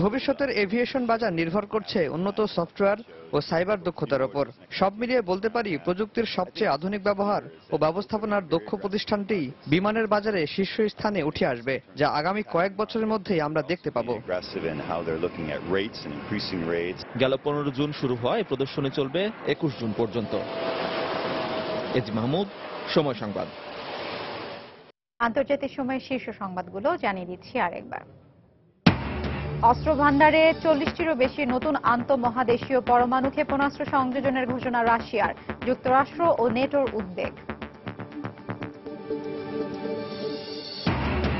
ভবিষ্যতের এভিয়েশন বাজার নির্ভর করছে উন্নত সফটওয়্যার ও সাইবার দক্ষতার উপর। সব মিলিয়ে বলতে পারি প্রযুক্তির সবচেয়ে আধুনিক ব্যবহার ও ব্যবস্থাপনার দক্ষ প্রতিষ্ঠানটি বিমানের বাজারে শীর্ষস্থানে উঠে আসবে, যা আগামী কয়েক বছরের মধ্যেই আমরা দেখতে পাবো। গেল 15 জুন শুরু হয় প্রদর্শনী চলবে 21 জুন পর্যন্ত। এজি মাহমুদ, সময় সংবাদ। আন্তর্জাতিক সময়ের শীর্ষ সংবাদগুলো জানিয়ে দিচ্ছি আরেকবার। অস্ত্র ভান্ডারে 40টিরও বেশি নতুন আন্তঃমহাদেশীয় পরমাণু ক্ষেপণাস্ত্র সংযোজনের ঘোষণা রাশিয়ার। যুক্তরাষ্ট্র ও নেটোর উদ্বেগ।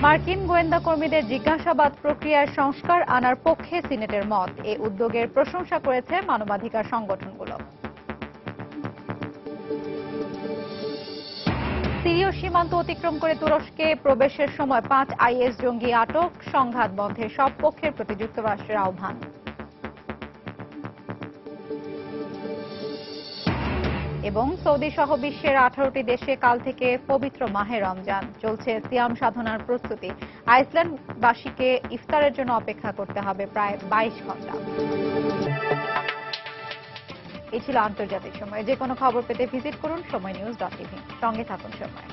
মার্কিন গোয়েন্দা কর্মীদের জিজ্ঞাসাবাদ প্রক্রিয়ার সংস্কার আনার পক্ষে সিনেটের মত। এই উদ্যোগের প্রশংসা করেছে মানবাধিকার সংগঠনগুলো। সিরীয় সীমান্ত অতিক্রম করে তুরস্কে প্রবেশের সময় 5 আইএস জঙ্গি আটক। সংঘাত বন্ধে সব পক্ষের প্রতি যুক্তরাষ্ট্রের আহ্বান। এবং সৌদি সহ বিশ্বের 18টি দেশে কাল থেকে পবিত্র মাহে রমজান চলছে। সিয়াম সাধনার প্রস্তুতি। আইসল্যান্ডবাসীকে ইফতারের জন্য অপেক্ষা করতে হবে প্রায় 22 ঘন্টা। এই ছিল আন্তর্জাতিক সময়। যে কোনো খবর পেতে ভিজিট করুন সময়নিউজ.tv। সঙ্গে থাকুন সময়।